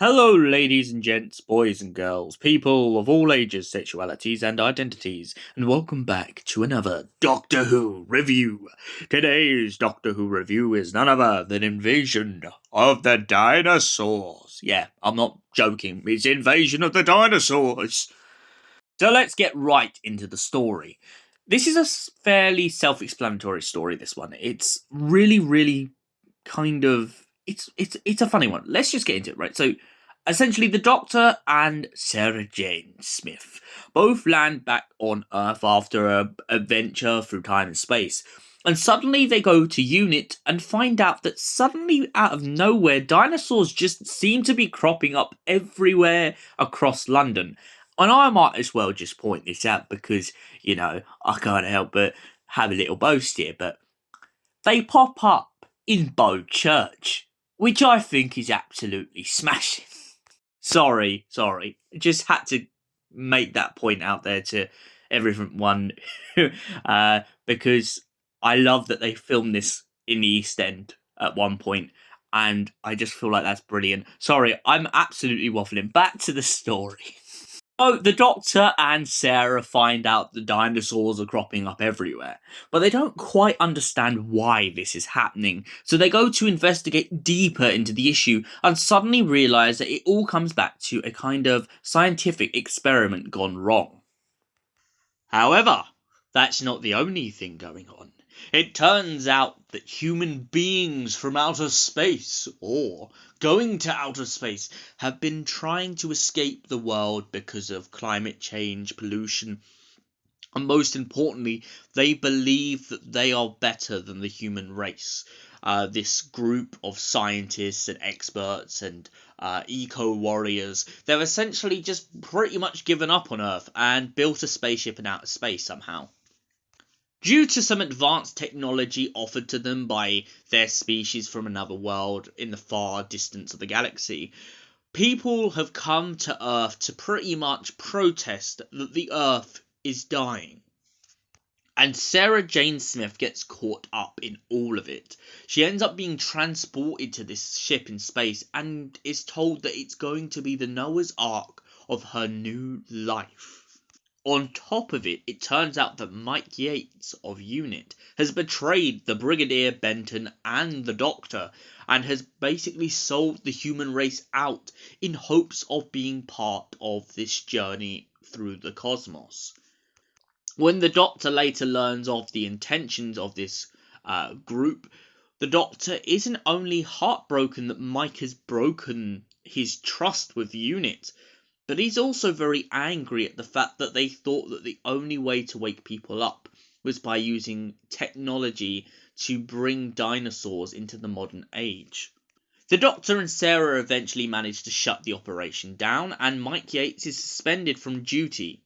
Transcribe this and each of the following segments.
Hello, ladies and gents, boys and girls, people of all ages, sexualities, and identities, and welcome back to another Doctor Who review. Today's Doctor Who review is none other than Invasion of the Dinosaurs. Yeah, I'm not joking, it's Invasion of the Dinosaurs. So let's get right into the story. This is a fairly self-explanatory story, this one. It's really kind of it's a funny one. Let's just get into it, right? So essentially the Doctor and Sarah Jane Smith both land back on Earth after a adventure through time and space. And suddenly they go to Unit and find out that suddenly out of nowhere dinosaurs just seem to be cropping up everywhere across London. And I might as well just point this out because, I can't help but have a little boast here, but they pop up in Bow Church, which I think is absolutely smashing. sorry. Just had to make that point out there to everyone, because I love that they filmed this in the East End at one point, and I just feel like that's brilliant. Sorry, I'm absolutely waffling. Back to the story. Oh, the Doctor and Sarah find out the dinosaurs are cropping up everywhere, but they don't quite understand why this is happening, so they go to investigate deeper into the issue and suddenly realise that it all comes back to a kind of scientific experiment gone wrong. However, that's not the only thing going on. It turns out that human beings from outer space, or going to outer space, have been trying to escape the world because of climate change, pollution, and most importantly, they believe that they are better than the human race. This group of scientists and experts and eco-warriors, they've essentially just pretty much given up on Earth and built a spaceship in outer space somehow. Due to some advanced technology offered to them by their species from another world in the far distance of the galaxy, people have come to Earth to pretty much protest that the Earth is dying. And Sarah Jane Smith gets caught up in all of it. She ends up being transported to this ship in space and is told that it's going to be the Noah's Ark of her new life. On top of it, it turns out that Mike Yates of Unit has betrayed the Brigadier Benton and the Doctor and has basically sold the human race out in hopes of being part of this journey through the cosmos. When the Doctor later learns of the intentions of this group, the Doctor isn't only heartbroken that Mike has broken his trust with Unit, but he's also very angry at the fact that they thought that the only way to wake people up was by using technology to bring dinosaurs into the modern age. The Doctor and Sarah eventually manage to shut the operation down, and Mike Yates is suspended from duty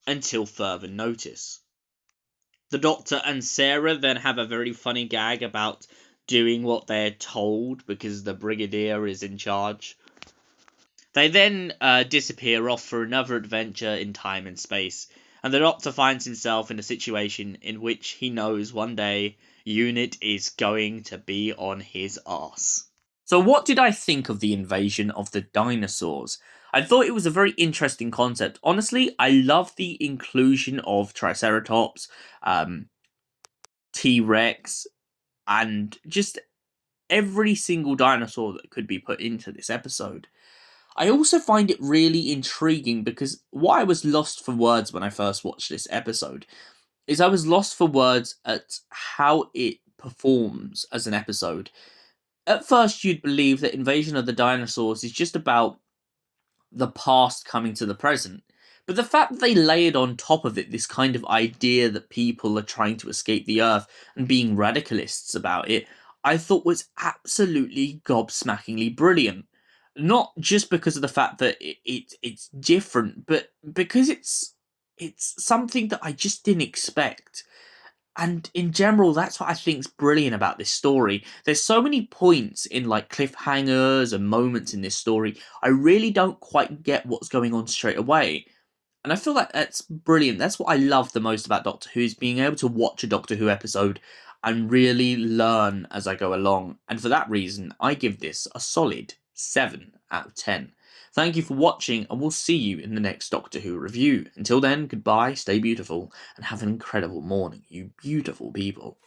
until further notice. The Doctor and Sarah then have a very funny gag about doing what they're told because the Brigadier is in charge. They then disappear off for another adventure in time and space, and the Doctor finds himself in a situation in which he knows one day Unit is going to be on his arse. So what did I think of the invasion of the dinosaurs? I thought it was a very interesting concept. Honestly, I love the inclusion of Triceratops, T-Rex, and just every single dinosaur that could be put into this episode. I also find it really intriguing because what I was lost for words when I first watched this episode is I was lost for words at how it performs as an episode. At first, you'd believe that Invasion of the Dinosaurs is just about the past coming to the present. But the fact that they layered on top of it this kind of idea that people are trying to escape the Earth and being radicalists about it, I thought was absolutely gobsmackingly brilliant. Not just because of the fact that it's different, but because it's something that I just didn't expect. And in general, that's what I think's brilliant about this story. There's so many points in like cliffhangers and moments in this story. I really don't quite get what's going on straight away. And I feel like that's brilliant. That's what I love the most about Doctor Who is being able to watch a Doctor Who episode and really learn as I go along. And for that reason, I give this a solid 7 out of 10. Thank you for watching, and we'll see you in the next Doctor Who review. Until then, goodbye, stay beautiful, and have an incredible morning, you beautiful people.